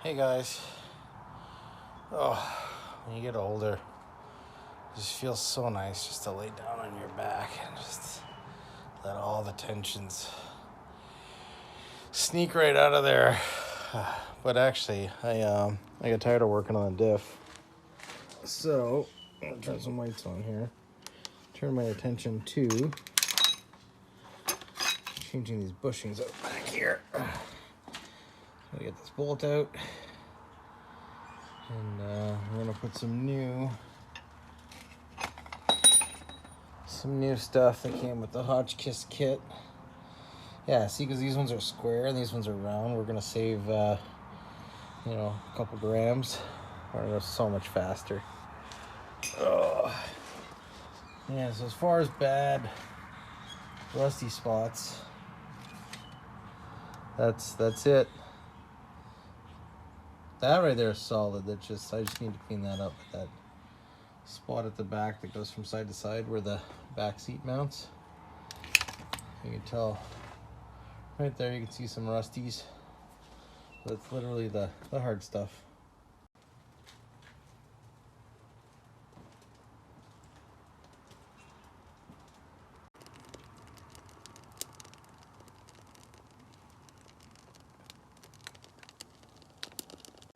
Hey guys. Oh, when you get older, it just feels so nice just to lay down on your back and just let all the tensions sneak right out of there. But actually, I got tired of working on the diff. So, I'm gonna turn some lights on here. Turn my attention to changing these bushings out back here. Gotta get this bolt out. And we're gonna put some new stuff that came with the Hotchkiss kit. Yeah, see, because these ones are square and these ones are round, we're gonna save a couple grams. Or go so much faster. Oh. Yeah, so as far as bad rusty spots, that's it. That right there is solid. I just need to clean that up. That spot at the back that goes from side to side where the back seat mounts. You can tell right there, you can see some rusties. That's literally the hard stuff.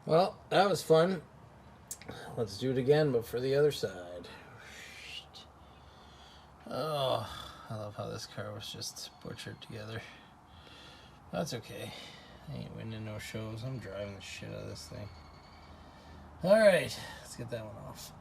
Well, that was fun. Let's do it again, but for the other side. Oh, I love how this car was just butchered together. That's okay. I ain't winning no shows. I'm driving the shit out of this thing. Alright, let's get that one off.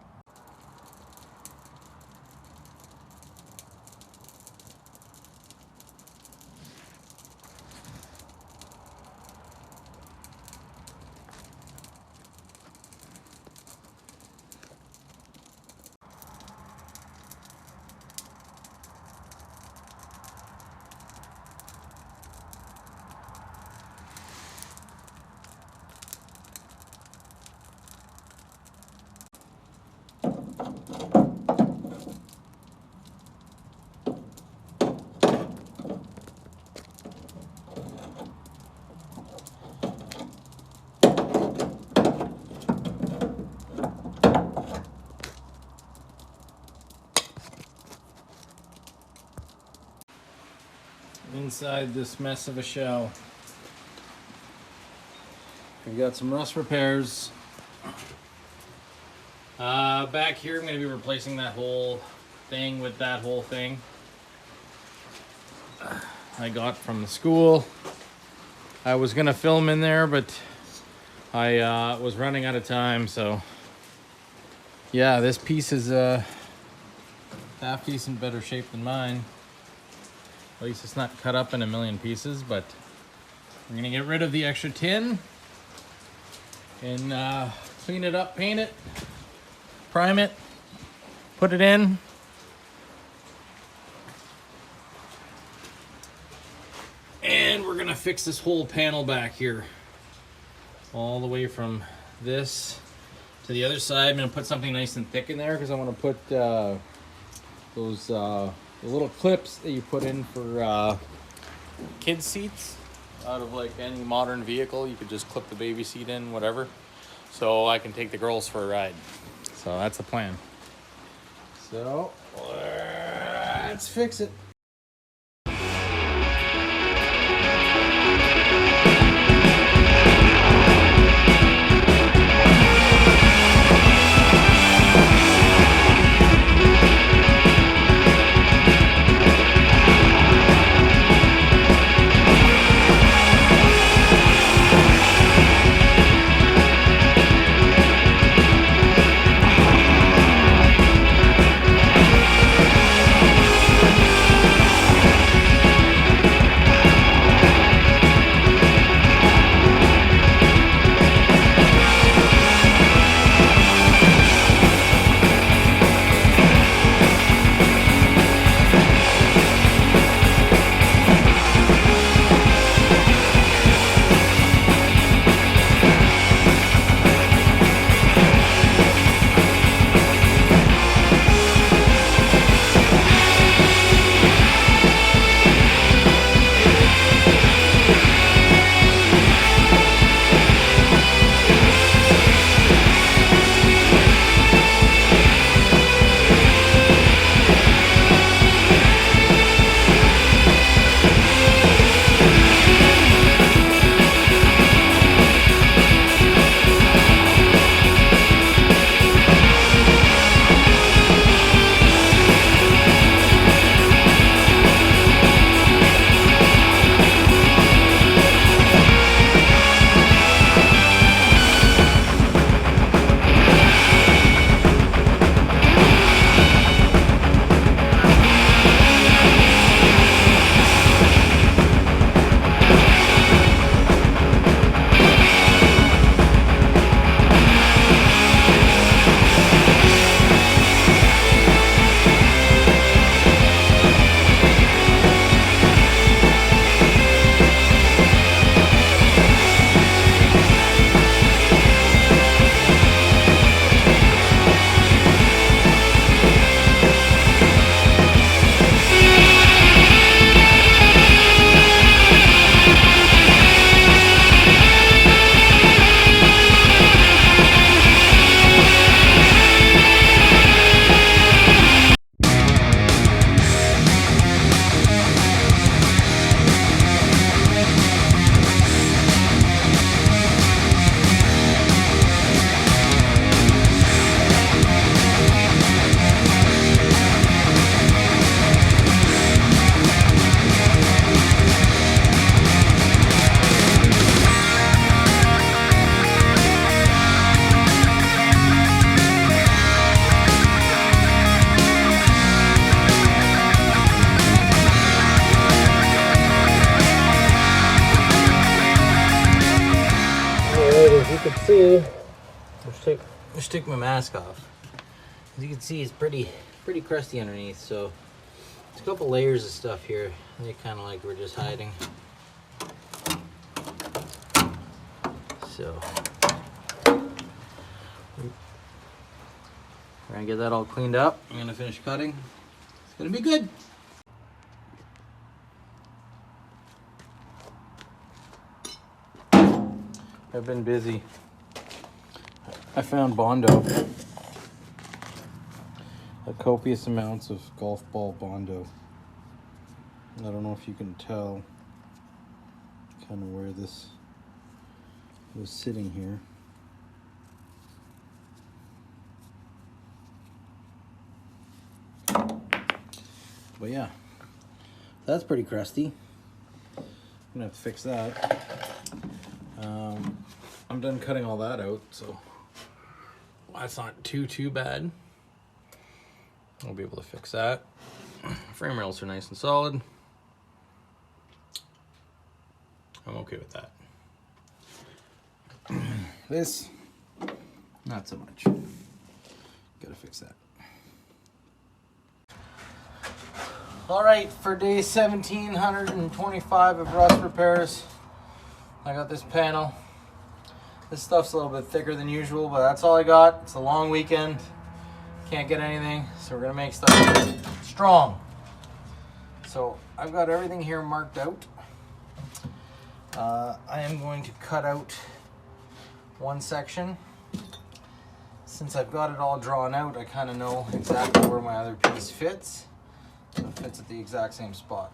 Inside this mess of a shell, we've got some rust repairs. Back here, I'm going to be replacing that whole thing with that whole thing I got from the school. I was going to film in there, but I was running out of time, so yeah, this piece is half decent better shape than mine. At least it's not cut up in a million pieces, but we're gonna get rid of the extra tin and clean it up, paint it, prime it, put it in. And we're gonna fix this whole panel back here. All the way from this to the other side. I'm gonna put something nice and thick in there because I wanna put those the little clips that you put in for kids seats out of like any modern vehicle. You could just clip the baby seat in, whatever, so I can take the girls for a ride. So that's the plan. So let's fix it. as you can see, let's take my mask off. As you can see, it's pretty crusty underneath. So it's a couple layers of stuff here. They kind of like we're just hiding. So we're gonna get that all cleaned up. I'm gonna finish cutting. It's gonna be good. I've been busy. I found Bondo. Copious amounts of golf ball Bondo. I don't know if you can tell kind of where this was sitting here. But yeah, that's pretty crusty. I'm gonna have to fix that. I'm done cutting all that out, so that's not too bad. I'll be able to fix that. Frame rails are nice and solid. I'm okay with that. This, not so much. Gotta fix that. All right, for day 1725 of rust repairs, I got this panel. This stuff's a little bit thicker than usual, but that's all I got. It's a long weekend. Can't get anything, so we're gonna make stuff strong. So I've got everything here marked out. I am going to cut out one section. Since I've got it all drawn out, I kind of know exactly where my other piece fits. So it fits at the exact same spot.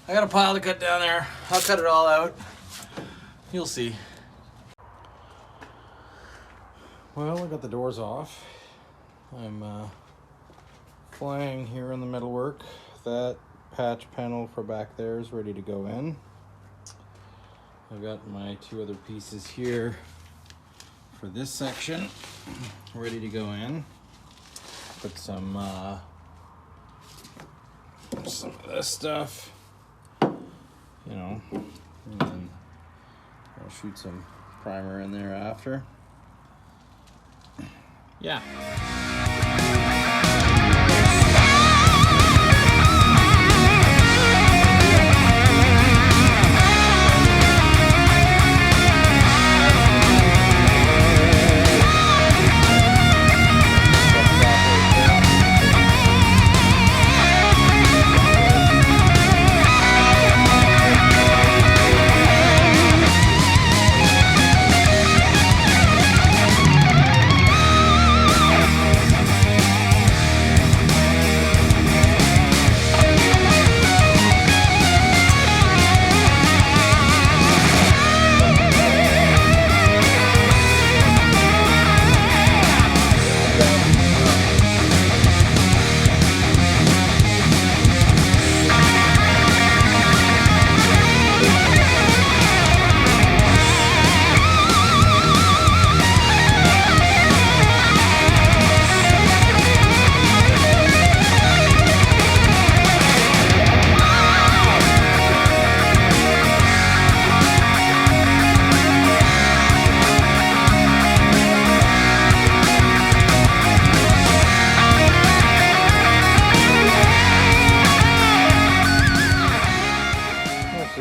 I got a pile to cut down there. I'll cut it all out. You'll see. Well, I got the doors off. I'm flying here in the metalwork. That patch panel for back there is ready to go in. I've got my two other pieces here for this section ready to go in. Put some of this stuff, you know, and then I'll shoot some primer in there after. Yeah.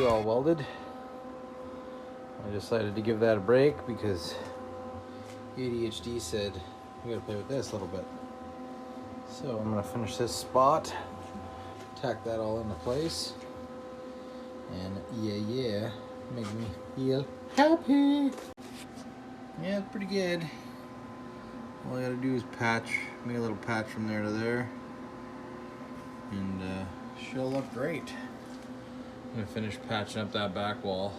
all welded. I decided to give that a break because ADHD said we gotta play with this a little bit. So I'm gonna finish this spot, tack that all into place, and yeah, make me feel happy. Yeah, it's pretty good. All I gotta do is patch, make a little patch from there to there, and she'll look great. I'm gonna finish patching up that back wall.